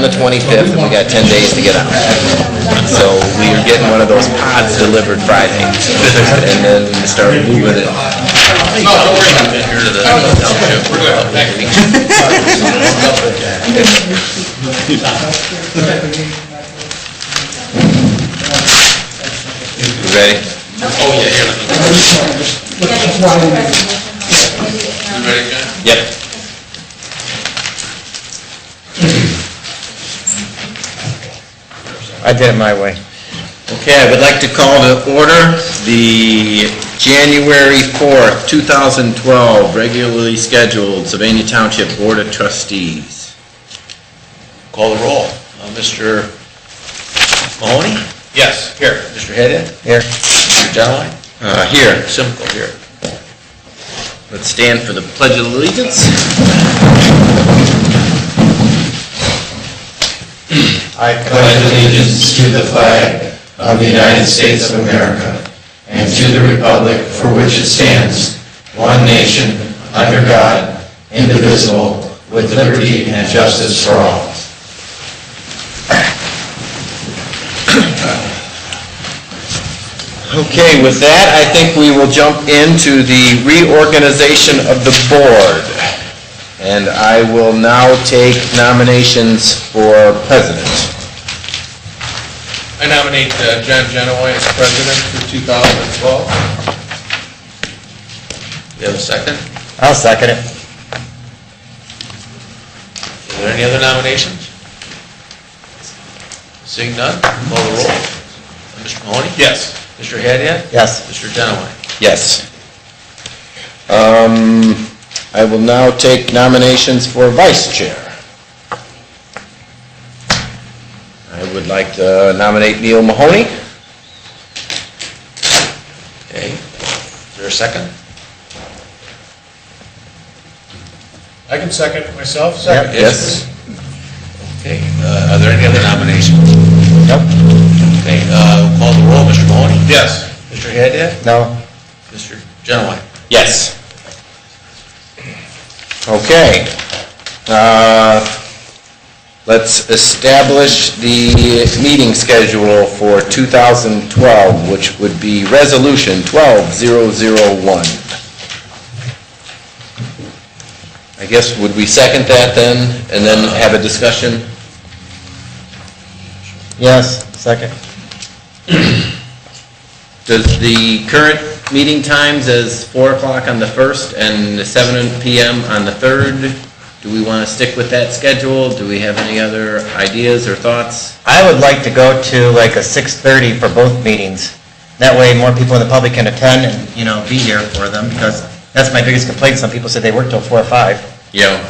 the 25th, and we got 10 days to get out. So we are getting one of those pods delivered Friday, and then start moving it. No, don't worry about that. Here to the township. We're good. Thank you. You ready? Oh, yeah, here. You ready, John? Yep. I did it my way. Okay, I would like to call to order the January 4th, 2012 regularly scheduled Sylvania Township Board of Trustees. Call the roll. Mr. Mahoney? Yes. Here. Mr. Head? Here. Mr. Genowine? Here. Simcoe here. Let's stand for the Pledge of Allegiance. I pledge allegiance to the flag of the United States of America and to the republic for which it stands, one nation, under God, indivisible, with liberty and justice for all. Okay, with that, I think we will jump into the reorganization of the board. And I will now take nominations for president. I nominate John Genowine as president for 2012. You have a second? I'll second it. Are there any other nominations? Seeing none, call the roll. Mr. Mahoney? Yes. Mr. Haddad? Yes. Mr. Genowine? Yes. I will now take nominations for vice chair. I would like to nominate Neil Mahoney. Okay. Is there a second? I can second it myself. Yep. Yes. Okay. Are there any other nominations? Nope. Okay. Call the roll. Mr. Mahoney? Yes. Mr. Haddad? No. Mr. Genowine? Yes. Okay. Let's establish the meeting schedule for 2012, which would be Resolution 12001. I guess, would we second that then, and then have a discussion? Yes, second. Does the current meeting times as 4 o'clock on the 1st and 7 p.m. on the 3rd, do we want to stick with that schedule? Do we have any other ideas or thoughts? I would like to go to like a 6:30 for both meetings. That way more people in the public can attend and, be here for them, because that's my biggest complaint. Some people said they work till 4 or 5. Yeah.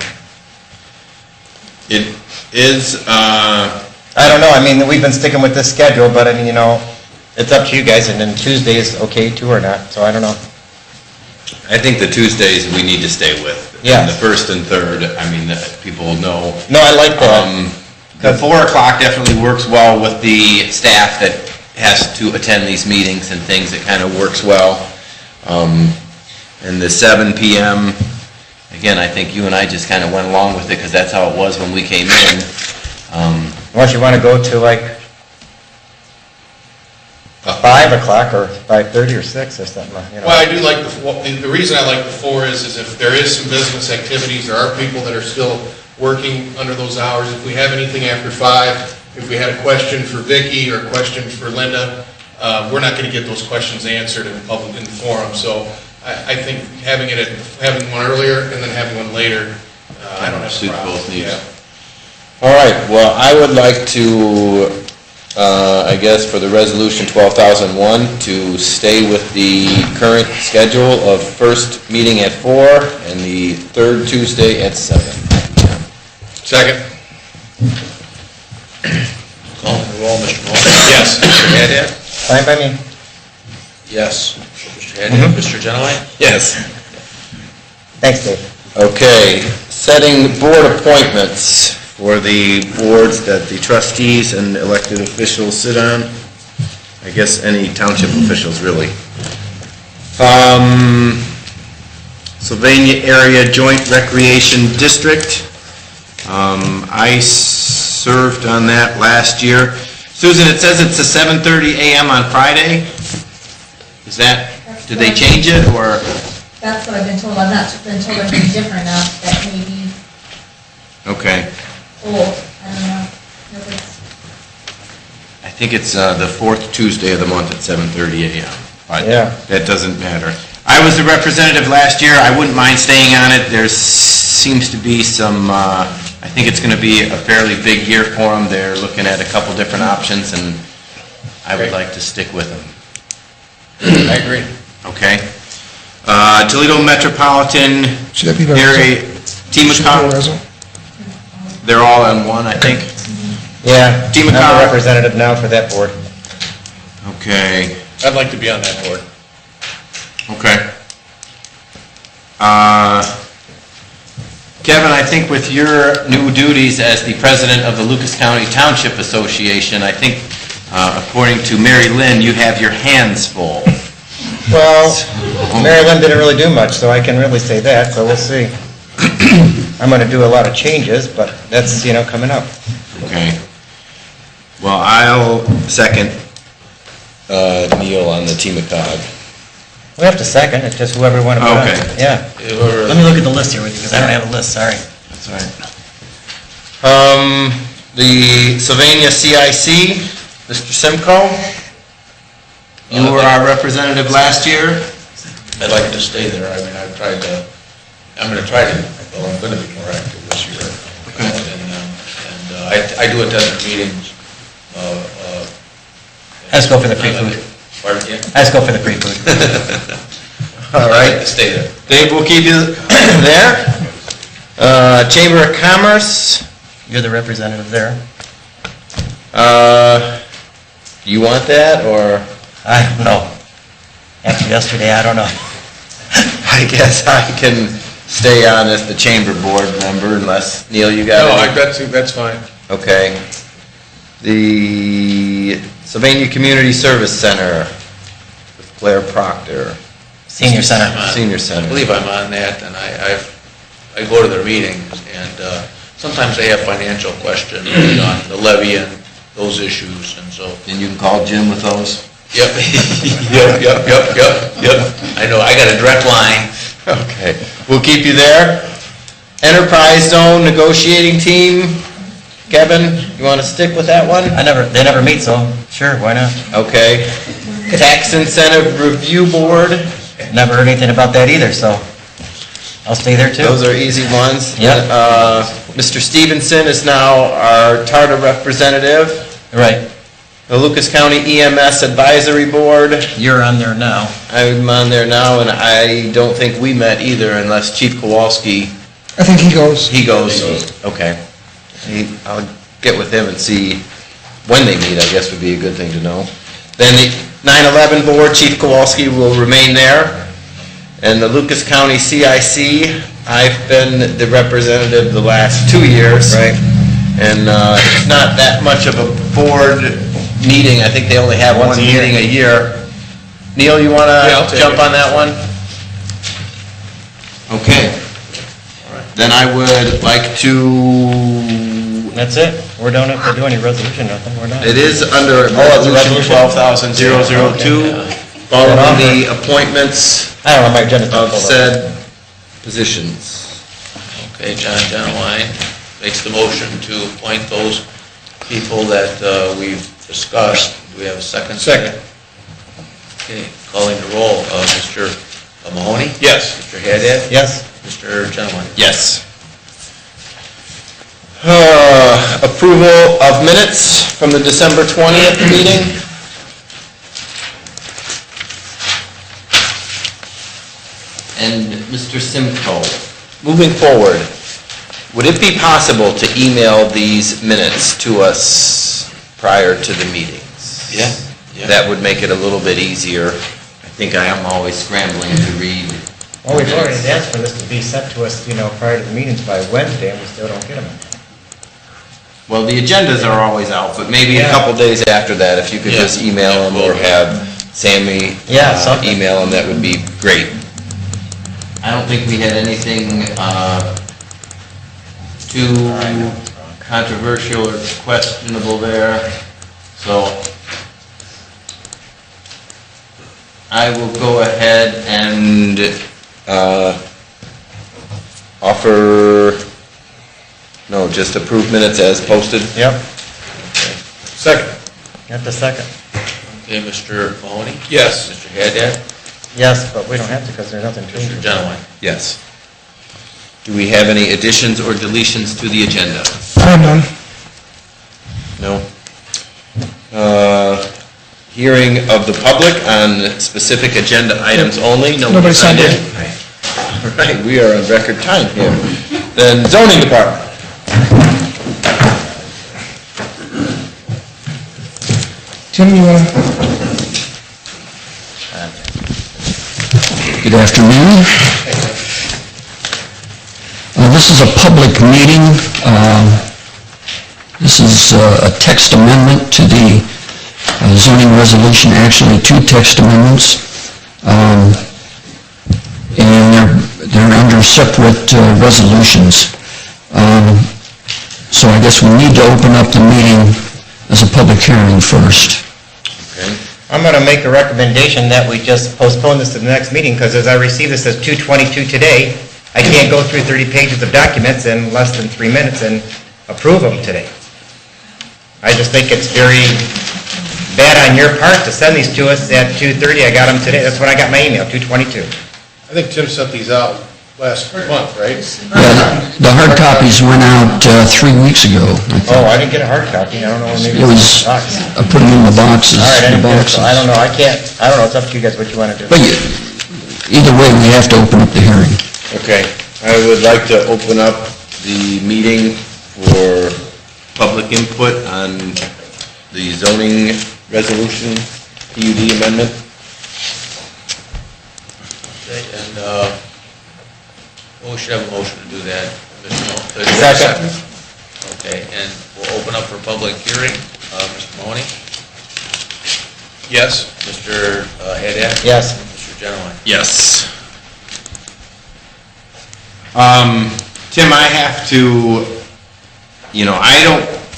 It is, I don't know. I mean, we've been sticking with this schedule, but I mean, it's up to you guys, and then Tuesday is okay too or not, so I don't know. I think the Tuesdays we need to stay with. Yeah. And the 1st and 3rd, I mean, people know. No, I like that. The 4 o'clock definitely works well with the staff that has to attend these meetings and things. It kind of works well. And the 7 p.m., again, I think you and I just kind of went along with it because that's how it was when we came in. Unless you want to go to like 5 o'clock or 5:30 or 6 or something, Well, I do like the reason I like the 4 is if there is some business activities, there are people that are still working under those hours. If we have anything after 5, if we had a question for Vicki or a question for Linda, we're not going to get those questions answered in the forum. So I think having one earlier and then having one later, I don't have a Suit problem. both needs. Yeah. All right, well, I would like to, I guess for the resolution 12,001, to stay with the current schedule of first meeting at 4 and the third Tuesday at 7. Second. Call the roll. Mr. Mahoney? Yes. Mr. Haddad? Fine by me. Yes. Mr. Haddad? Mr. Genowine? Yes. Thanks, Dave. Okay, setting board appointments for the boards that the trustees and elected officials sit on. I guess any township officials, really. Sylvania Area Joint Recreation District. I served on that last year. Susan, it says it's a 7:30 a.m. on Friday. Is that, did they change it, or? That's what I've been told. I've not been told anything different enough that maybe Okay. old. I don't know. If it's- I think it's the fourth Tuesday of the month at 7:30 a.m. But Yeah. that doesn't matter. I was the representative last year. I wouldn't mind staying on it. There seems to be some, I think it's going to be a fairly big year for them. They're looking at a couple different options, and I would like to stick with them. I agree. Okay? Toledo Metropolitan Should that be the Area, Team Should that be the resol- they're all on one, I think. Yeah, Team I'm the McCall. representative now for that board. Okay. I'd like to be on that board. Okay. Kevin, I think with your new duties as the president of the Lucas County Township Association, I think, according to Mary Lynn, you have your hands full. Well, Mary Lynn didn't really do much, so I can really say that, so we'll see. I'm gonna do a lot of changes, but that's, coming up. Okay. Well, I'll second Neil on the Team of Cog. We have to second, it's just whoever want to put on. Okay. Yeah. Let me look at the list here with you, because I don't have a list, sorry. That's all right. The Sylvania CIC, Mr. Simcoe, you were our representative last year. I'd like to stay there. I mean, I'm going to try to, well, I'm going to be more active this year. Okay. I do attend the meetings. Let's go for the free food. Pardon, yeah? Let's go for the free food. All I'd like right. to stay there. Dave, we'll keep you there. Chamber of Commerce, You're the representative there. you want that, or? I don't know. After yesterday, I don't know. I guess I can stay on as the chamber board member unless, Neil, you got No, it? that's fine. Okay. The Sylvania Community Service Center with Blair Proctor, Senior Center. I'm on- Senior I Center. believe I'm on that, and I go to their meetings, and sometimes they have financial questions on the levy and those issues, and so, And you can call Jim with those? yep, yep. I know, I got a direct line. Okay. We'll keep you there. Enterprise Zone Negotiating Team, Kevin, you want to stick with that one? They never meet, so sure, why not? Okay. Tax Incentive Review Board, Never heard anything about that either, so I'll stay there too. those are easy ones. Yep. Mr. Stevenson is now our TARTA representative. Right, The Lucas County EMS Advisory Board, you're on there now. I'm on there now, and I don't think we met either unless Chief Kowalski, I think he goes. he goes. Okay. I'll get with him and see when they meet, I guess would be a good thing to know. Then the 9/11 Board, Chief Kowalski will remain there. And the Lucas County CIC, I've been the representative the last 2 years. Right. And it's not that much of a board meeting, I think they only have one Once a year. meeting a year. Neil, you want Yeah, I'll to take jump it. on that one? Okay. Then I would like to, That's it. We don't have to do any resolution, nothing, we're done. it is under it's a Resolution resolution? 12,002, following the appointments I don't know, my agenda's not of full. said positions. Okay, John Genowine makes the motion to appoint those people that we've discussed. Do we have a second? Second. Okay, calling the roll, Mr. Mahoney? Yes. Mr. Haddad? Yes, Mr. Genowine? Yes. Approval of minutes from the December 20th meeting. And Mr. Simcoe, moving forward, would it be possible to email these minutes to us prior to the meetings? Yeah. That would make it a little bit easier. I think I am always scrambling to read. well, we've already asked for this to be sent to us, prior to the meetings by Wednesday, and we still don't get them. Well, the agendas are always out, but maybe a Yeah. couple days after that, if you could Yeah. just email them or have Sammy Yeah, something. email them, that would be great. I don't think we had anything to controversial or questionable there. So I will go ahead and just approve minutes as posted. Yep, Second. got the second. Okay, Mr. Mahoney? Yes. Mr. Haddad? Yes, but we don't have to because there's nothing Mr. changing. Genowine? Yes. Do we have any additions or deletions to the agenda? I have none. No. Hearing of the public on specific agenda items only. Nobody signed in. All right, we are on record time here. Then zoning department. Tim, you want to? Good afternoon. This is a public meeting. This is a text amendment to the zoning resolution, actually two text amendments. And they're under separate resolutions. So I guess we need to open up the meeting as a public hearing first. Okay. I'm going to make a recommendation that we just postpone this to the next meeting, because as I received this as 2:22 today, I can't go through 30 pages of documents in less than 3 minutes and approve them today. I just think it's very bad on your part to send these to us at 2:30. I got them today. That's when I got my email, 2:22. I think Tim sent these out last month, right? Yeah, the hard copies went out 3 weeks ago. Oh, I didn't get a hard copy. I don't know. Maybe It was, it's in the box. I put them in the boxes. All right, I the didn't get it, so boxes. I don't know. I don't know. It's up to you guys what you want to do. But either way, we have to open up the hearing. Okay. I would like to open up the meeting for public input on the zoning resolution, PUD amendment. Okay, and, well, we should have a motion to do that. Mr. Mahoney. Second. Okay, and we'll open up for public hearing. Mr. Mahoney? Yes. Mr. Haddad? Yes. Mr. Genowine? Yes. Tim, I have to,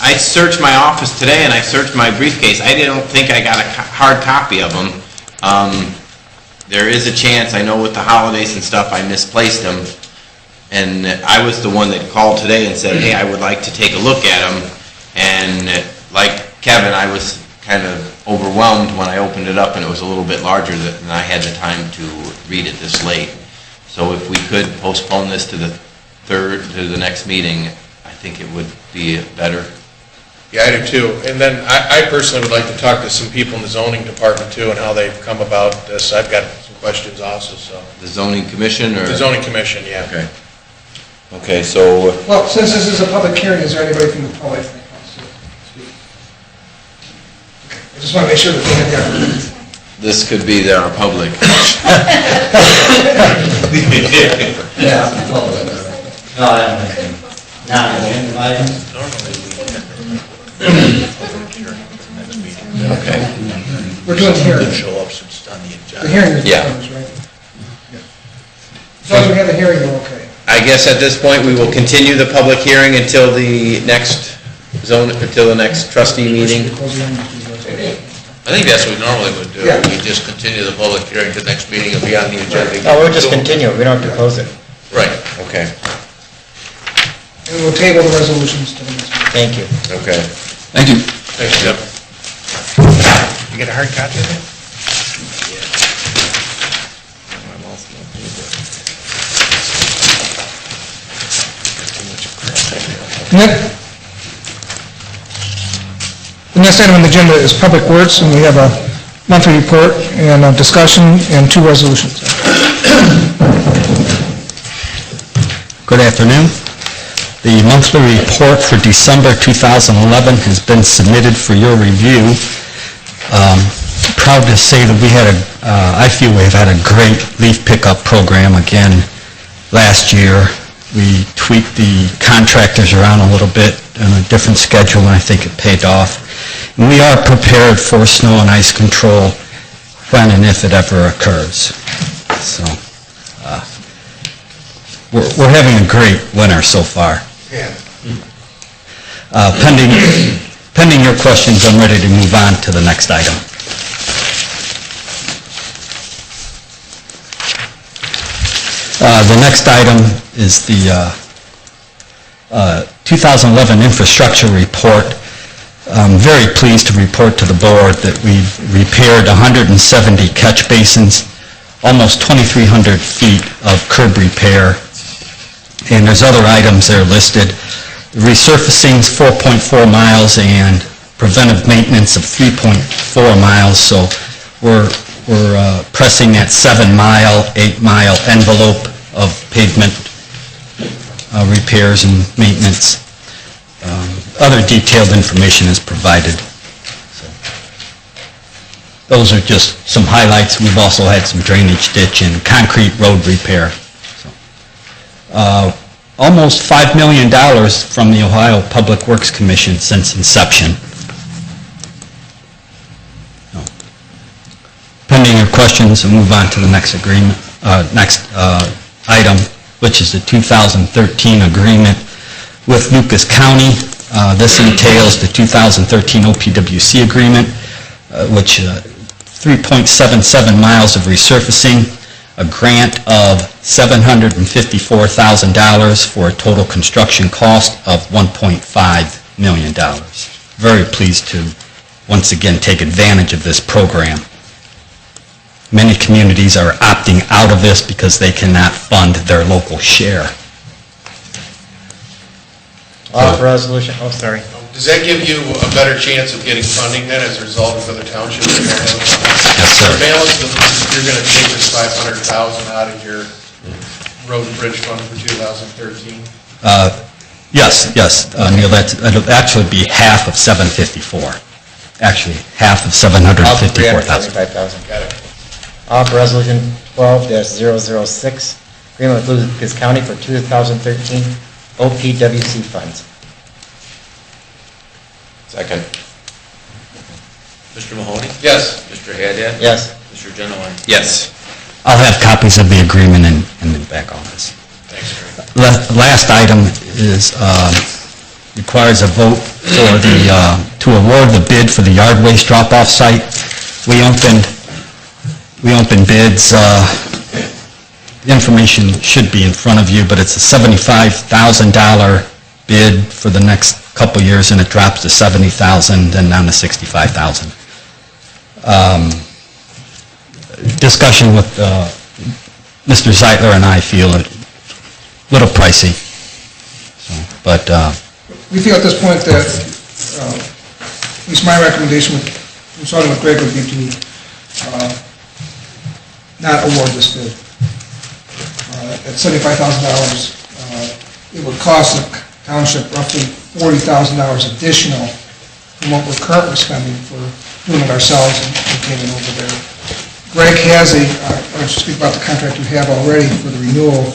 I searched my office today and I searched my briefcase. I don't think I got a hard copy of them. There is a chance, I know with the holidays and stuff, I misplaced them. And I was the one that called today and said, hey, I would like to take a look at them. And like Kevin, I was kind of overwhelmed when I opened it up and it was a little bit larger than I had the time to read it this late. So if we could postpone this to the next meeting, I think it would be better. Yeah, I do too. And then I personally would like to talk to some people in the zoning department too and how they've come about this. I've got some questions also, so. The zoning commission or? The zoning commission, yeah. Okay. Okay, so, Well, since this is a public hearing, is there anybody from the public that wants to speak? Okay, I just want to make sure that they have the opportunity. this could be our public. Yeah, no, I don't think. Not anybody. Okay. We're doing the hearing. Show up since it's on the agenda. The hearing is Yeah. closed, right? Yeah. As long as we have a hearing, we're okay. I guess at this point, we will continue the public hearing until the next trustee meeting. Close the hearing, just do those. I think that's what we normally would do. Yeah. We just continue the public hearing to the next meeting and be on the agenda. No, we'll just continue. We don't have to close it. Right. Okay, And we'll table the resolutions to the next meeting. Thank you. okay. Thank you. Thanks, Jim. You get a hard copy of it? The next item on the agenda is Public Works, and we have a monthly report and a discussion and two resolutions. Good afternoon. The monthly report for December 2011 has been submitted for your review. Proud to say that I feel we've had a great leaf pickup program again last year. We tweaked the contractors around a little bit on a different schedule, and I think it paid off. And we are prepared for snow and ice control when and if it ever occurs. So, we're having a great winter so far. Yeah. Pending your questions, I'm ready to move on to the next item. The next item is the 2011 infrastructure report. I'm very pleased to report to the board that we've repaired 170 catch basins, almost 2,300 feet of curb repair, and there's other items that are listed. Resurfacing's 4.4 miles and preventive maintenance of 3.4 miles, so we're pressing that 7-mile, 8-mile envelope of pavement repairs and maintenance. Other detailed information is provided. So, those are just some highlights. We've also had some drainage ditch and concrete road repair. So, almost $5 million from the Ohio Public Works Commission since inception. So, pending your questions, we'll move on to the next item, which is the 2013 agreement with Lucas County. This entails the 2013 OPWC agreement, which 3.77 miles of resurfacing, a grant of $754,000 for a total construction cost of $1.5 million. Very pleased to once again take advantage of this program. Many communities are opting out of this because they cannot fund their local share. Offer resolution, oh, sorry. Does that give you a better chance of getting funding then as a result of other townships? Yes, sir. The balance, you're going to take this $500,000 out of your road and bridge fund for 2013? Yes, Neil, that'll actually be half of 754. Actually, half of 754,000. Got it. Offer resolution 12-006, agreement with Lucas County for 2013 OPWC funds. Second. Mr. Mahoney? Yes. Mr. Haddad? Yes. Mr. Genowine? Yes. I'll have copies of the agreement in the back office. Thanks, Gary. Last item is, requires a vote for to award the bid for the yard waste drop-off site. We opened bids, the information should be in front of you, but it's a $75,000 bid for the next couple years, and it drops to $70,000, then down to $65,000. Discussion with Mr. Zeitler and I feel a little pricey, so, but We feel at this point that, at least my recommendation, consulting with Greg, would be to not award this bid. At $75,000, it would cost the township roughly $40,000 additional from what we're currently spending for doing it ourselves and maintaining over there. Greg has why don't you speak about the contract you have already for the renewal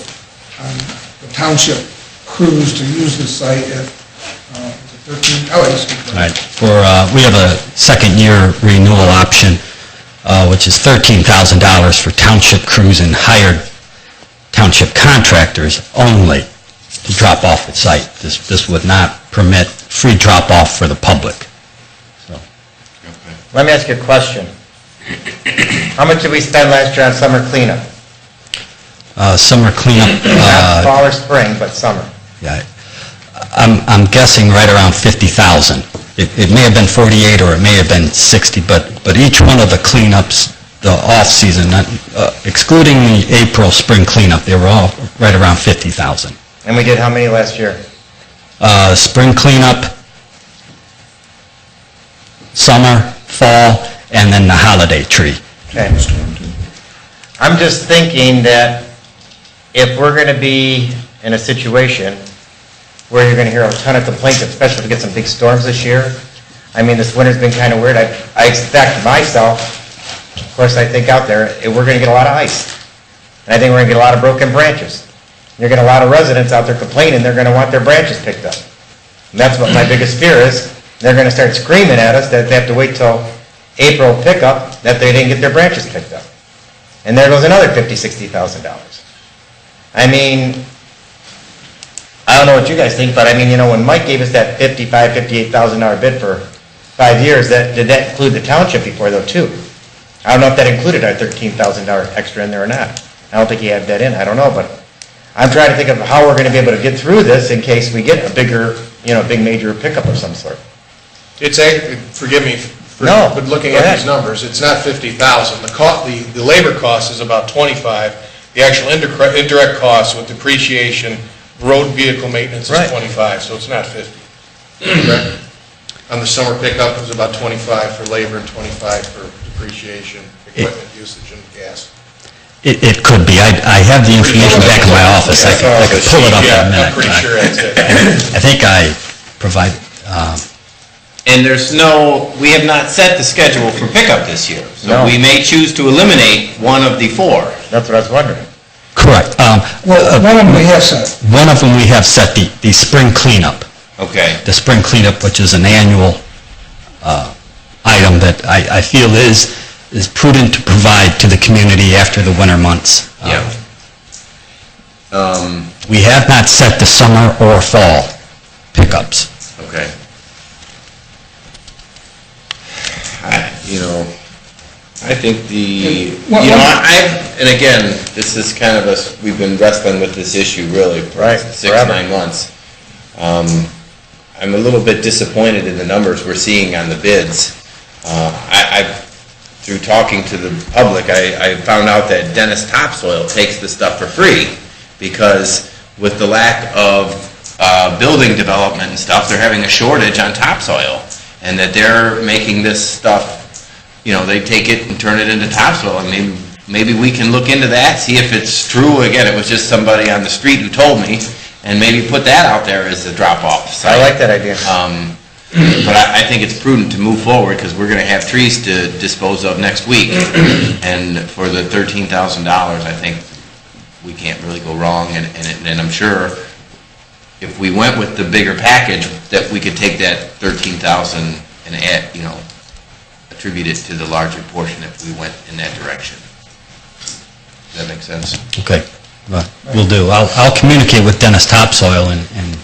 on the township crews to use this site at 13, I'll let you speak about it. right, we have a second-year renewal option, which is $13,000 for township crews and hired township contractors only to drop off at site. This would not permit free drop-off for the public. So, Let me ask you a question. How much did we spend last year on summer cleanup? summer cleanup, Not fall or spring, but summer. yeah, I'm guessing right around 50,000. It may have been 48 or it may have been 60, but each one of the cleanups, the off-season, excluding the April spring cleanup, they were all right around 50,000. And we did how many last year? Spring cleanup, summer, fall, and then the holiday tree. Okay. I'm just thinking that if we're going to be in a situation where you're going to hear a ton of complaints, especially if we get some big storms this year. I mean, this winter's been kind of weird. I expect myself, of course, I think out there, we're going to get a lot of ice. And I think we're going to get a lot of broken branches. You're going to get a lot of residents out there complaining they're going to want their branches picked up. And that's what my biggest fear is. They're going to start screaming at us that they have to wait till April pickup, that they didn't get their branches picked up. And there goes another $50,000, $60,000. I mean, I don't know what you guys think, but I mean, when Mike gave us that $58,000 bid for 5 years, did that include the township before though, too? I don't know if that included our $13,000 extra in there or not. I don't think he had that in, I don't know, but I'm trying to think of how we're gonna be able to get through this in case we get a bigger, big major pickup of some sort. It's, forgive me for No, but looking go at ahead. these numbers, it's not 50,000. The labor cost is about 25. The actual indirect cost with depreciation, road vehicle maintenance is Right. 25, so it's not 50. Correct? On the summer pickup, it was about 25 for labor and 25 for depreciation, equipment usage, and gas. It could be. I have the information back in my office. I could pull it up in a Yeah, minute. I'm pretty sure that's it. I think I provided, And we have not set the schedule for pickup this year. So No. we may choose to eliminate one of the 4. That's what I was wondering. correct. Well, one of them we have set. One of them we have set, the spring cleanup. Okay. The spring cleanup, which is an annual item that I feel is prudent to provide to the community after the winter months. Yeah. We have not set the summer or fall pickups. Okay. I think and again, this is kind of we've been wrestling with this issue really for Right, 6-9 months. I'm a little bit disappointed in the numbers we're seeing on the bids. Through talking to the public, I found out that Dennis Topsoil takes the stuff for free because with the lack of building development and stuff, they're having a shortage on topsoil, and that they're making this stuff, they take it and turn it into topsoil, and maybe we can look into that, see if it's true. Again, it was just somebody on the street who told me, and maybe put that out there as a drop-off site. I like that idea. But I think it's prudent to move forward, because we're gonna have trees to dispose of next week, and for the $13,000, I think we can't really go wrong, and I'm sure if we went with the bigger package, that we could take that 13,000 and add, attribute it to the larger portion if we went in that direction. Does that make sense? Okay, will do. I'll communicate with Dennis Topsoil and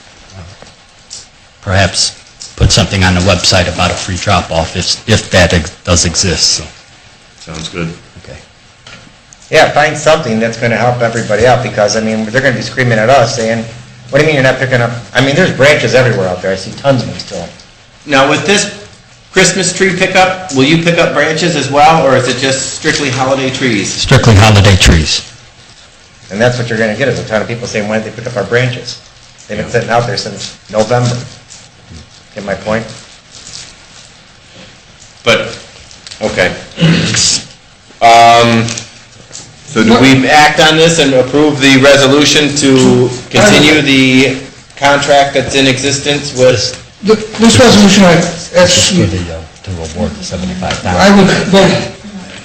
perhaps put something on the website about a free drop-off if that does exist, so. Sounds good. Okay. Yeah, find something that's gonna help everybody out, because, they're gonna be screaming at us saying, what do you mean you're not picking up? There's branches everywhere out there, I see tons of them still. Now, with this Christmas tree pickup, will you pick up branches as well, or is it just strictly holiday trees? Strictly holiday trees. And that's what you're gonna get, is a ton of people saying, why didn't they pick up our branches? They've been sitting out there since November. Get my point? But, okay. So do we act on this and approve the resolution to continue the contract that's in existence with? This resolution, Just for to award the $75,000.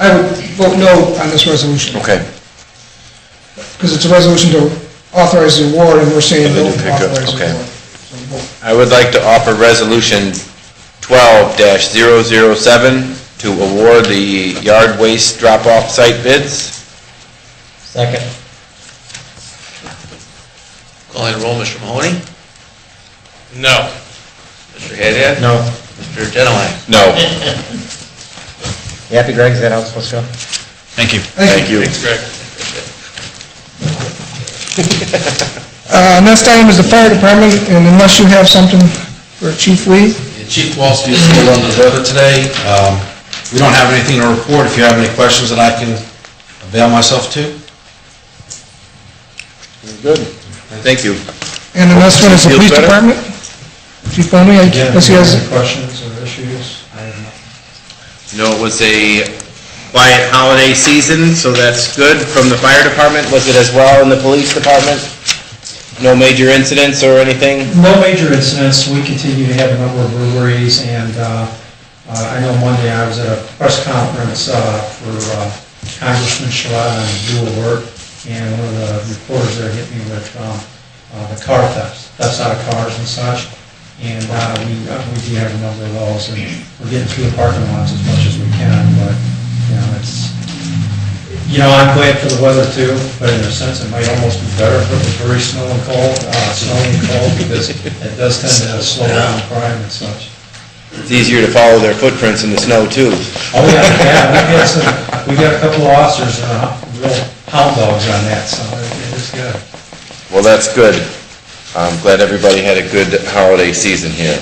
I would vote no on this resolution, Okay. because it's a resolution to authorize the award, and we're saying For the no new to pickup, authorize the okay. award. So vote. I would like to offer resolution 12-007 to award the yard waste drop-off site bids. Second. Calling the roll, Mr. Mahoney? No. Mr. Haddad? No. Mr. Genowine? No. You happy, Greg? Is that how it's supposed to go? Thank you. Thank you. Thanks, Greg. Next item is the fire department, and unless you have something for Chief Lee? Chief Kowalski is still under the weather today. We don't have anything to report. If you have any questions that I can avail myself to. Good. Thank you. And the next one is the Feels police better? department. Chief Boney, unless he has... questions or issues? It was a quiet holiday season, so that's good. From the fire department, was it as well in the police department? No major incidents or anything? No major incidents. We continue to have a number of breweries, and I know Monday I was at a press conference for Congressman Shalata on dual work, and one of the reporters there hit me with the car thefts out of cars and such, and we do have a number of those, and we're getting through the parking lots as much as we can, but, I'm glad for the weather too, but in a sense, it might almost be better if it was very snowy and cold, because it does tend to slow down crime and such. It's easier to follow their footprints in the snow, too. Oh, yeah, we got a couple of officers and real hound dogs on that, so it is good. Well, that's good. I'm glad everybody had a good holiday season here.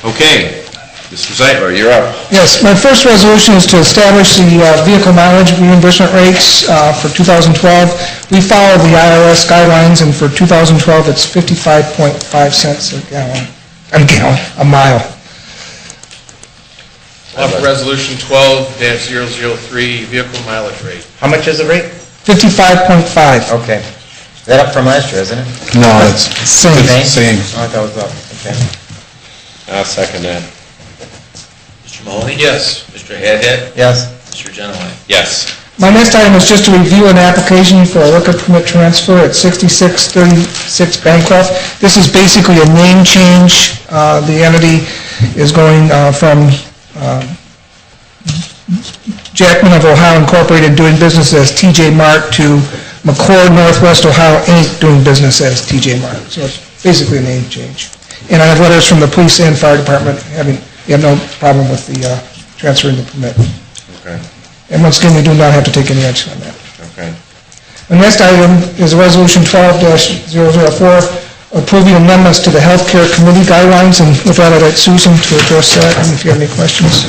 Okay, Mr. Zeitler, you're up. Yes, my first resolution is to establish the vehicle mileage reimbursement rates for 2012. We follow the IRS guidelines, and for 2012, it's 55.5 cents a mile. Resolution 12-003, vehicle mileage rate. How much is the rate? 55.5. Okay. Is that up from last year, isn't it? No, it's Same. same. Oh, I thought it was up, okay. I'll second that. Mr. Mahoney? Yes. Mr. Hadad? Yes. Mr. Genoway? Yes. My next item is just to review an application for a liquor permit transfer at 6636 Bancroft. This is basically a name change. The entity is going from Jackman of Ohio Incorporated, doing business as TJ Mart, to McCord Northwest Ohio Inc., doing business as TJ Mart. So it's basically a name change. And I have letters from the police and fire department you have no problem with the transferring the permit. Okay. And once again, we do not have to take any action on that. Okay. The next item is Resolution 12-004, approving amendments to the Healthcare Committee guidelines, and with that, I'd like Susan to address that, and if you have any questions.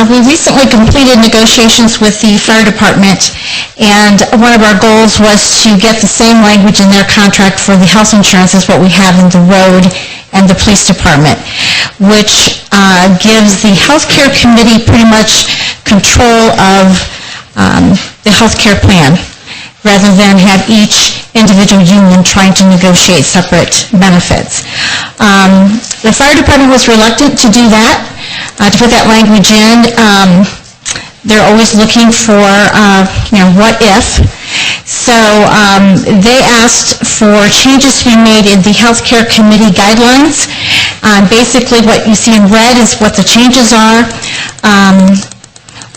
We recently completed negotiations with the fire department, and one of our goals was to get the same language in their contract for the health insurance as what we have in the road and the police department, which gives the healthcare committee pretty much control of the healthcare plan, rather than have each individual union trying to negotiate separate benefits. The fire department was reluctant to do that, to put that language in. They're always looking for, what if. So they asked for changes to be made in the healthcare committee guidelines. Basically, what you see in red is what the changes are.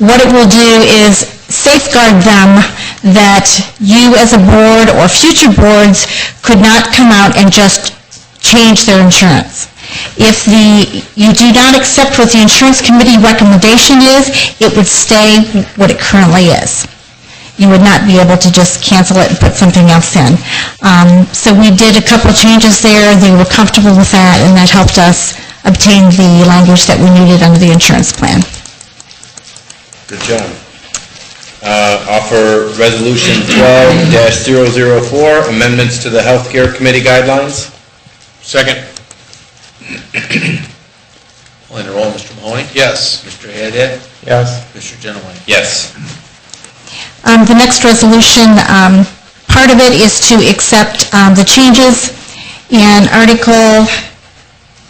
What it will do is safeguard them that you as a board or future boards could not come out and just change their insurance. If you do not accept what the insurance committee recommendation is, it would stay what it currently is. You would not be able to just cancel it and put something else in. So we did a couple changes there. They were comfortable with that, and that helped us obtain the language that we needed under the insurance plan. Good job. Offer Resolution 12-004, amendments to the Healthcare Committee guidelines. Second. Calling the roll, Mr. Mahoney? Yes. Mr. Hadad? Yes. Mr. Genoway? Yes. The next resolution, part of it is to accept the changes in Article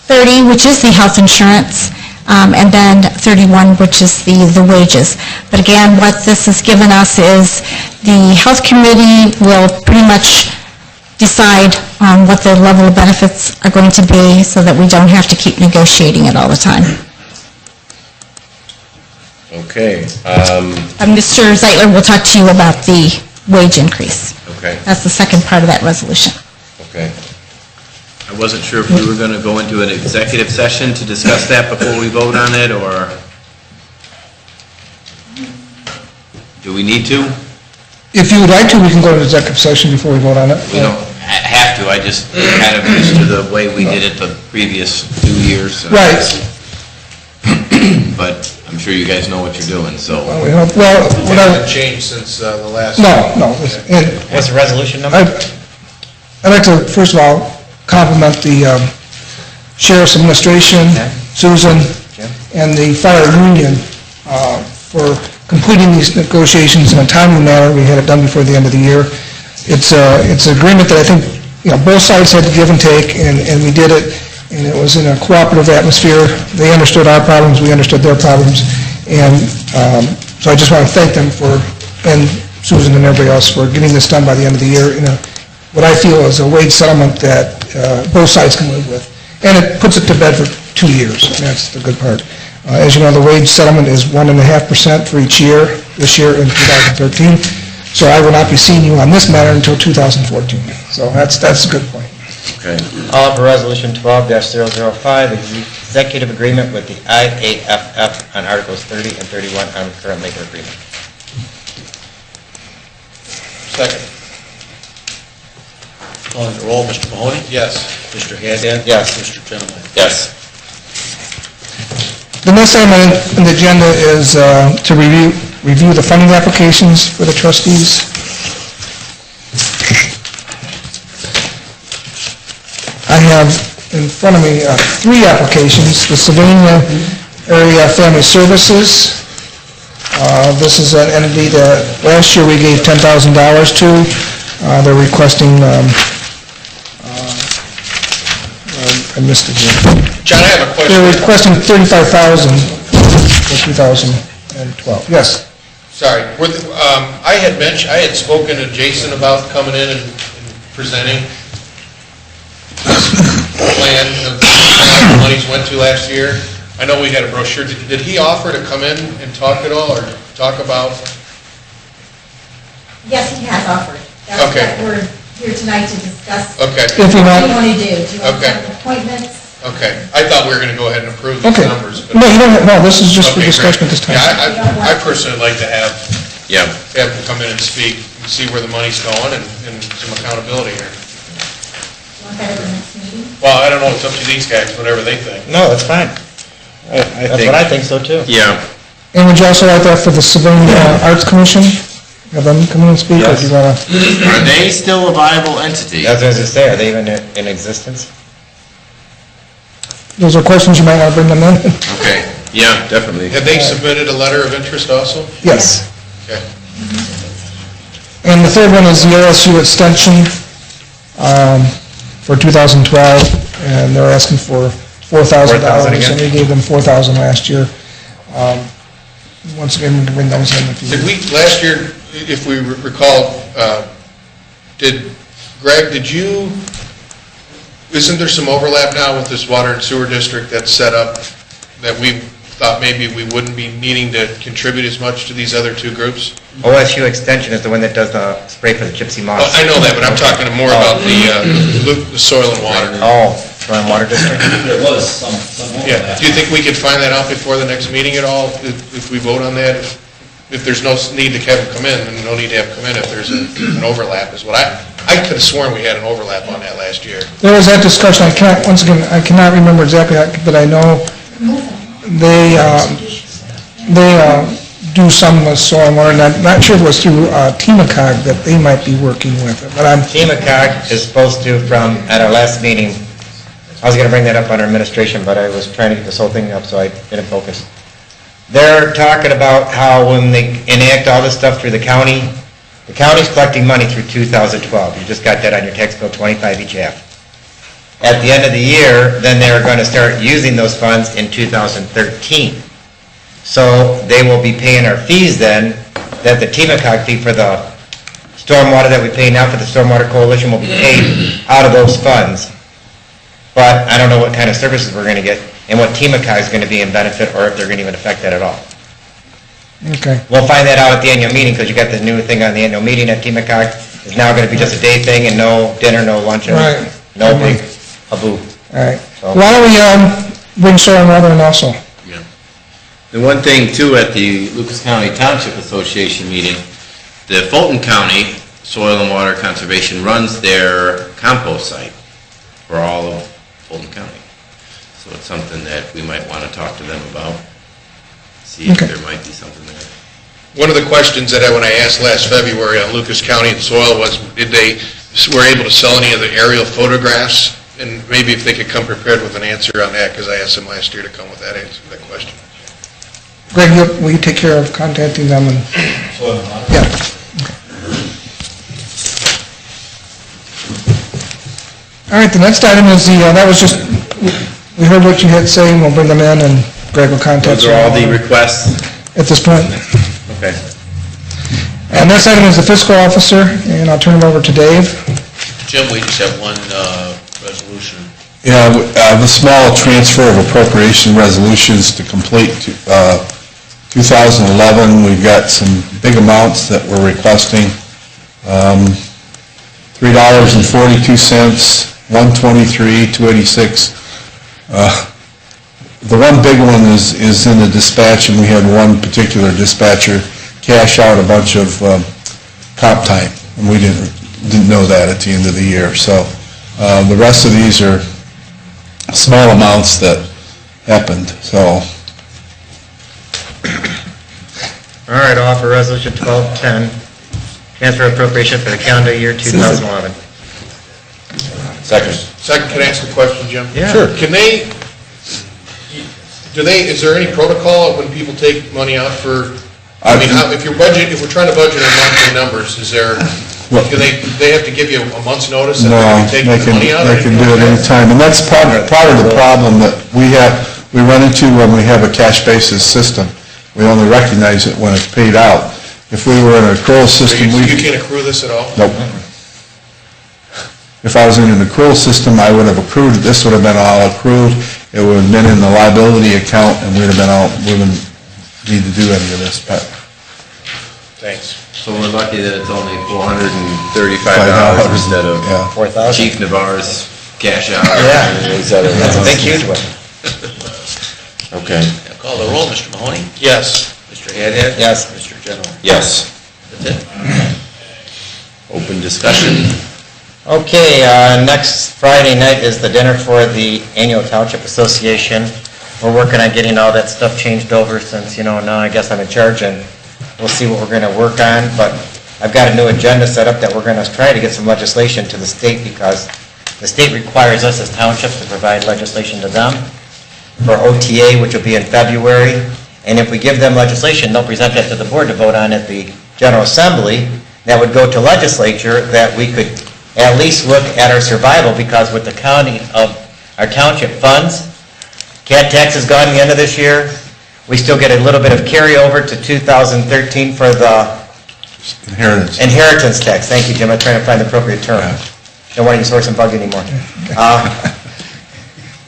30, which is the health insurance, and then 31, which is the wages. But again, what this has given us is the health committee will pretty much decide on what the level of benefits are going to be, so that we don't have to keep negotiating it all the time. Okay. Mr. Zeitler will talk to you about the wage increase. Okay. That's the second part of that resolution. Okay. I wasn't sure if we were going to go into an executive session to discuss that before we vote on it, or do we need to? If you would like to, we can go to executive session before we vote on it. We don't have to. I just kind of used to the way we did it the previous 2 years. Right. But I'm sure you guys know what you're doing, so. Well, It what hasn't I, changed since the last... no. And What's the resolution number? I'd like to, first of all, compliment the Sheriff's Administration, Susan, and the fire union for completing these negotiations in a timely manner. We had it done before the end of the year. It's an agreement that I think, both sides had to give and take, and we did it, and it was in a cooperative atmosphere. They understood our problems, we understood their problems, and so I just want to thank them and Susan and everybody else for getting this done by the end of the year in what I feel is a wage settlement that both sides can live with. And it puts it to bed for 2 years, and that's the good part. As you know, the wage settlement is 1.5% for each year, this year in 2013. So I will not be seeing you on this matter until 2014. So that's a good point. Okay. All for Resolution 12-005, executive agreement with the IAFF on Articles 30 and 31 on current labor agreement. Second. Calling the roll, Mr. Mahoney? Yes. Mr. Haddad? Yes. Mr. Genoway? Yes. The next item on the agenda is to review the funding applications for the trustees. I have in front of me 3 applications. The Sylvania Area Family Services. This is an entity that last year we gave $10,000 to. They're requesting, I missed it here. John, I have a question. They're requesting $35,000 for 2012. Yes. Sorry. I had spoken to Jason about coming in and presenting plan of how the monies went to last year. I know we had a brochure. Did he offer to come in and talk at all, or talk about? Yes, he has offered. That's Okay. what we're here tonight to discuss. Okay, If you What do want. you want to do? Do you want to Okay. have appointments? okay. I thought we were going to go ahead and approve these Okay. numbers. but- No, you don't, no, this is just for Okay, discussion great. at this time. Yeah, I personally like to have Yeah. them come in and speak, and see where the money's going, and some accountability here. You want that at the next meeting? Well, I don't know, it's up to these guys, whatever they think. No, that's fine. That's what I think so, too. Yeah. And would you also like that for the Civilian Arts Commission? Have them come in and speak, or do you want to? Are they still a viable entity? That's what I was going to say, are they even in existence? Those are questions you might want to bring them in. Okay. Yeah, definitely. Have they submitted a letter of interest also? Yes. Okay. And the third one is the OSU extension for 2012, and they're asking for $4,000, again? and we gave them $4,000 last year. Once again, we can bring those in if you... Did we, last year, if we recall, Greg, isn't there some overlap now with this water and sewer district that's set up that we thought maybe we wouldn't be needing to contribute as much to these other 2 groups? OSU Extension is the one that does the spray for the gypsy moth. Well, I know that, but I'm talking more about the soil and water. Oh, Soil and Water District? There was some Yeah, do you think we could find that out before the next meeting at all, if we vote on that? If there's no need to have them come in, then no need to have them come in if there's an overlap, is what I could have sworn we had an overlap on that last year. There was that discussion, once again, I cannot remember exactly, but I know they do some with soil and water, and I'm not sure if it was through TMACOG that they might be working with it, but I'm... TMACOG is supposed to, at our last meeting, I was going to bring that up on our administration, but I was trying to get this whole thing up, so I didn't focus. They're talking about how when they enact all this stuff through the county's collecting money through 2012. You just got that on your tax bill, 25 each half. At the end of the year, then they're going to start using those funds in 2013. So they will be paying our fees then, that the TMACOG fee for the stormwater that we pay now for the Stormwater Coalition will be paid out of those funds. But I don't know what kind of services we're going to get and what TMACOG is going to be in benefit, or if they're going to even affect that at all. Okay. We'll find that out at the annual meeting, because you got the new thing on the annual meeting at TMACOG. It's now going to be just a day thing and no dinner, no lunch, and Right. no big haboo. All right. So- Why don't we bring soil and water in also? Yeah. The one thing too, at the Lucas County Township Association meeting, the Fulton County Soil and Water Conservation runs their compost site for all of Fulton County. So it's something that we might want to talk to them about, see if Okay. there might be something there. One of the questions that when I asked last February on Lucas County and soil was, were able to sell any of the aerial photographs? And maybe if they could come prepared with an answer on that, because I asked them last year to come with that answer, that question. Greg, will you take care of contacting them and... Yeah. All right, the next item is that was just, we heard what you had to say, and we'll bring them in, and Greg will contact Those you. are all the requests? At this point. Okay. And next item is the fiscal officer, and I'll turn it over to Dave. Jim, we just have one resolution Yeah, the small transfer of appropriation resolutions to complete 2011, we've got some big amounts that we're requesting. $3.42, $123, $286. The one big one is in the dispatch, and we had one particular dispatcher cash out a bunch of comp time, and we didn't know that at the end of the year. So the rest of these are small amounts that happened, so. All right, I'll offer Resolution 1210, transfer appropriation for the calendar year 2011. Second. Second, can I ask a question, Jim? Yeah. Sure. Can they, is there any protocol when people take money out for, I mean, if we're trying to budget in monthly numbers, is there, do they have to give you a month's notice that No, they're going to take the money out? they can do it anytime, and that's part of the problem that we run into when we have a cash basis system. We only recognize it when it's paid out. If we were in an accrual So system, you can't accrue this at all? Nope. If I was in an accrual system, I would have accrued, this would have been all accrued, it would have been in the liability account, and we wouldn't need to do any of this, but. Thanks. So we're lucky that it's only $435 instead of Yeah. 4,000. Chief Navarre's cash out. Yeah. and these other That's a ones. big, huge one. Okay. Now call the roll, Mr. Mahoney. Yes. Mr. Hadad. Yes. Mr. Genoway. Yes. That's it. Open discussion. Okay, next Friday night is the dinner for the annual Township Association. We're working on getting all that stuff changed over since, now I guess I'm in charge, and we'll see what we're going to work on, but I've got a new agenda set up that we're going to try to get some legislation to the state, because the state requires us as townships to provide legislation to them for OTA, which will be in February, and if we give them legislation, they'll present that to the board to vote on at the General Assembly. That would go to legislature, that we could at least look at our survival, because with the county of our township funds, cat tax is gone at the end of this year. We still get a little bit of carryover to 2013 for the inheritance tax. Thank you, Jim. I'm trying to find the appropriate term. Don't want to use horse and buggy anymore.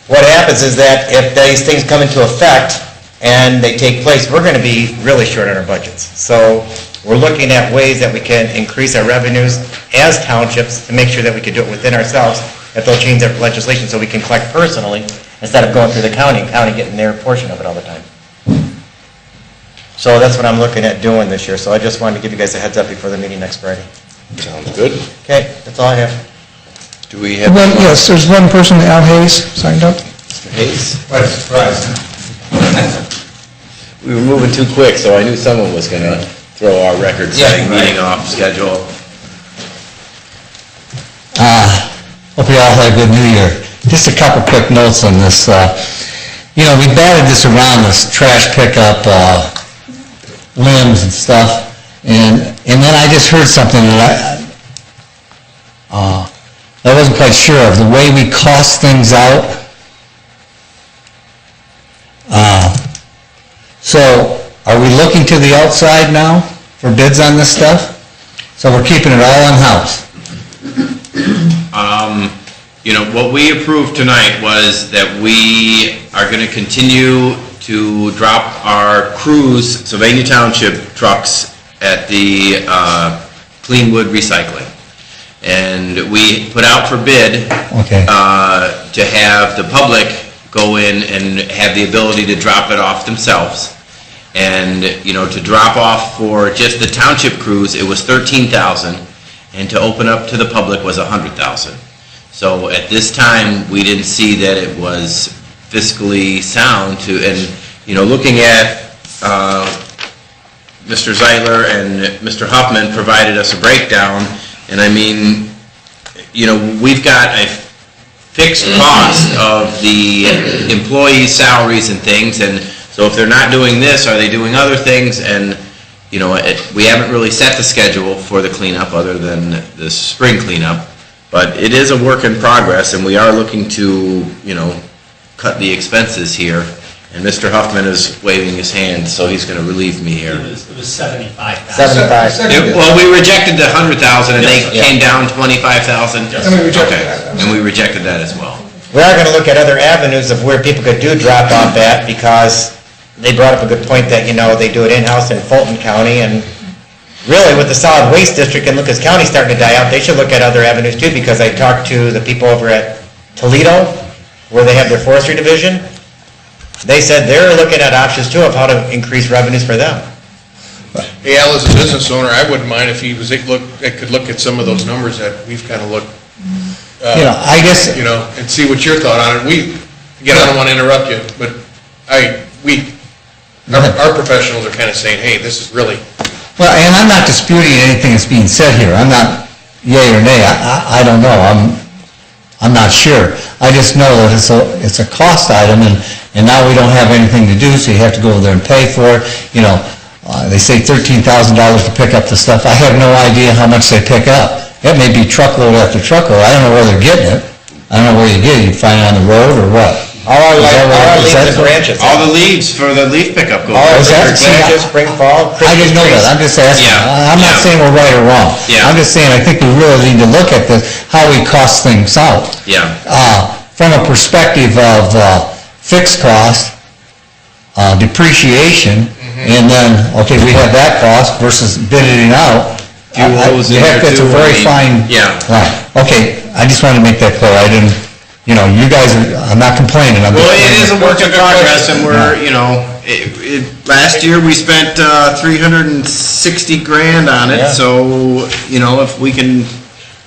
What happens is that if these things come into effect and they take place, we're going to be really short on our budgets. So we're looking at ways that we can increase our revenues as townships to make sure that we can do it within ourselves, if they'll change their legislation so we can collect personally instead of going through the county and county getting their portion of it all the time. So that's what I'm looking at doing this year. So I just wanted to give you guys a heads up before the meeting next Friday. Sounds good. Okay, that's all I have. Do we have? Yes, there's one person, Al Hayes, signed up. Mr. Hayes? What a surprise. We were moving too quick, so I knew someone was going to throw our record-setting meeting off schedule. Hope you all had a good New Year. Just a couple quick notes on this. We batted this around, this trash pickup, limbs and stuff, and then I just heard something that I wasn't quite sure of, the way we cost things out. So, are we looking to the outside now for bids on this stuff? So we're keeping it all in-house? What we approved tonight was that we are going to continue to drop our crews, Sylvania Township trucks, at the Clean Wood Recycling. And we put out for bid Okay. to have the public go in and have the ability to drop it off themselves. And, to drop off for just the township crews, it was $13,000, and to open up to the public was $100,000. So at this time, we didn't see that it was fiscally sound to, and, looking at Mr. Zeitler and Mr. Huffman provided us a breakdown, and we've got a fixed cost of the employees' salaries and things, and so if they're not doing this, are they doing other things? And, we haven't really set the schedule for the cleanup other than the spring cleanup, but it is a work in progress, and we are looking to, cut the expenses here. And Mr. Huffman is waving his hand, so he's going to relieve me here. It was 75,000. 75. Well, we rejected the 100,000, and they came down 25,000. And we rejected that. And we rejected that as well. we are gonna look at other avenues of where people could do drop off at, because they brought up a good point that, they do it in-house in Fulton County, and really with the solid waste district and Lucas County starting to die out, they should look at other avenues too, because I talked to the people over at Toledo, where they have their forestry division. They said they're looking at options too of how to increase revenues for them. Hey, Al, as a business owner, I wouldn't mind if he could look at some of those numbers that we've kind of looked, I guess, and see what your thought on it. Again, I don't want to interrupt you, but our professionals are kind of saying, hey, this is really, well, and I'm not disputing anything that's being said here. I'm not yay or nay. I don't know. I'm not sure. I just know that it's a cost item, and now we don't have anything to do, so you have to go over there and pay for it. They say $13,000 to pick up the stuff. I have no idea how much they pick up. It may be truckload after truckload. I don't know where they're getting it. I don't know where you get it. You find it on the road or what? All our leaves and branches. All the leaves for the leaf pickup go. All our branches, spring, fall, I Christmas didn't know that. trees. I'm just asking. Yeah. I'm not saying we're right or wrong. Yeah. I'm just saying I think we really need to look at this, how we cost things out. Yeah. From a perspective of fixed cost, depreciation, and then, okay, we have that cost versus bidding it out. Fuel is in there That's a too, very fine Yeah. line. Okay, I just wanted to make that clear. I didn't, you guys are, I'm not complaining. Well, it is a work in progress, and we're, last year we spent $360 grand on it, Yeah. so, if we can,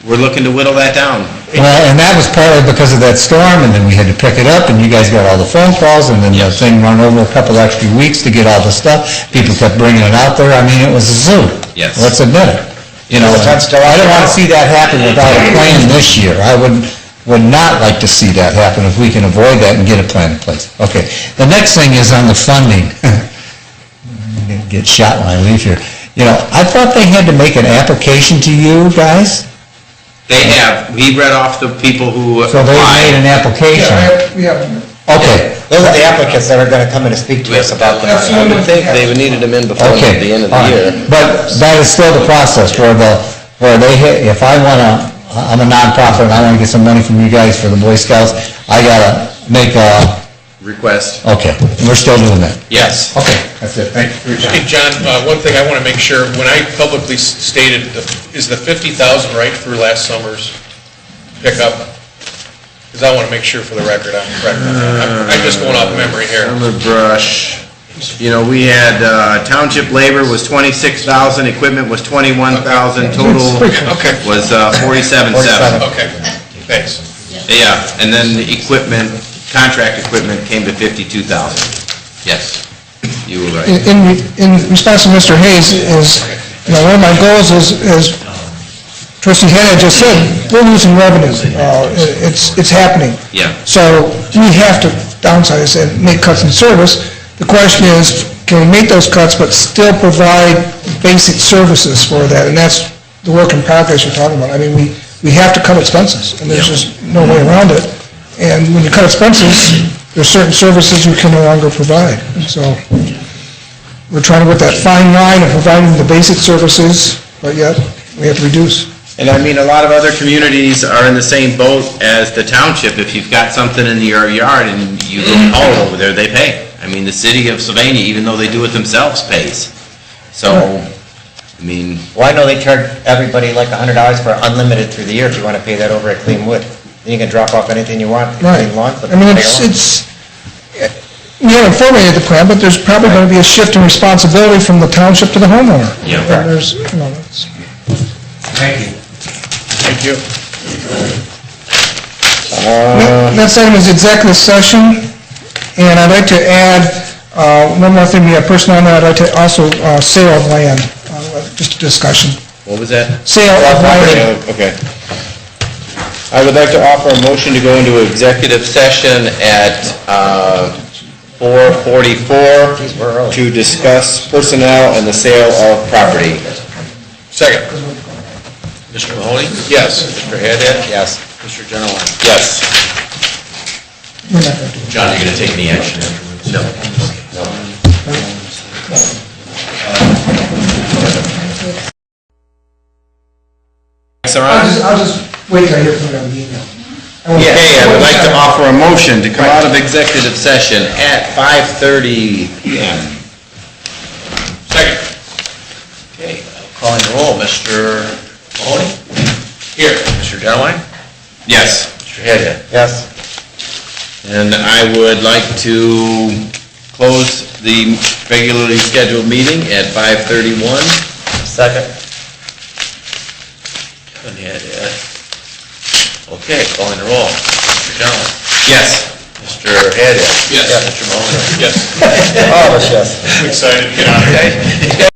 we're looking to whittle that down. Well, and that was partly because of that storm, and then we had to pick it up, and you guys got all the phone calls, and then the thing run over a couple extra weeks to get all the stuff. People kept bringing it out there. I mean, it was a zoo. Yes. Let's admit it. I don't want to see that happen without a plan this year. I would not like to see that happen if we can avoid that and get a plan in place. Okay. The next thing is on the funding. I'm gonna get shot when I leave here. I thought they had to make an application to you guys. They have, we read off the people who So they made an application. We have, Okay. Those are the applicants that are gonna come in and speak to us about that. I would think they would needed them in before Okay. the end of all the right. year. But that is still the process where if I wanna, I'm a nonprofit and I wanna get some money from you guys for the Boy Scouts, I gotta make a, Request. okay, we're still doing that. Yes. Okay, that's it, thank you for your time. hey, John, one thing I want to make sure, when I publicly stated, is the 50,000 right for last summer's pickup? Because I want to make sure for the record I'm correct on that. I'm just going off memory here. Summer brush, we had, township labor was 26,000, equipment was 21,000, total Okay, was 47,700. okay, thanks. Yeah, and then the equipment, contract equipment came to 52,000. Yes, you were right. in response to Mr. Hayes is, one of my goals is Trustee Hanna just said, we're losing revenue. It's happening. Yeah. So we have to downsize and make cuts in service. The question is, can we make those cuts but still provide basic services for that? And that's the work in progress you're talking about. I mean, we have to cut expenses, and there's just no way around it. And when you cut expenses, there's certain services you can no longer provide. And so we're trying to get that fine line of providing the basic services, but yet we have to reduce. And I mean, a lot of other communities are in the same boat as the township. If you've got something in your yard and you look all over there, they pay. I mean, the city of Sylvania, even though they do it themselves, pays. So, I mean... Well, I know they charge everybody like $100 for unlimited through the year if you want to pay that over at Cleanwood. Then you can drop off anything you want, Right. clean lawn, put I mean, the lawn. we haven't formulated the plan, but there's probably going to be a shift in responsibility from the township to the homeowner. Yeah. And there's, that's... Thank you. Thank you. Next item is executive session, and I'd like to add, one more thing, we have personnel now, I'd like to also, sale of land, just a discussion. What was that? Sale of land. Okay. I would like to offer a motion to go into executive session at 4:44 to discuss personnel and the sale of property. Second. Mr. Mahoney? Yes. Mr. Haddad? Yes. Mr. Genowine? Yes. We're not going to do it. John, are you going to take any action afterwards? No. Thanks, Ron. I'll just wait till I hear from you on the email. Okay, I would like to offer a motion to come out of executive session at 5:30 PM. Second. Okay, calling the roll, Mr. Mahoney? Here. Mr. Genowine? Yes. Mr. Hedia? Yes. And I would like to close the regularly scheduled meeting at 5:31. Second. Kevin Hedia. Okay, calling the roll, Mr. Genowine? Yes. Mr. Hedia? Yes. Mr. Mahoney? Yes. All of us, yes. I'm excited to get out of here.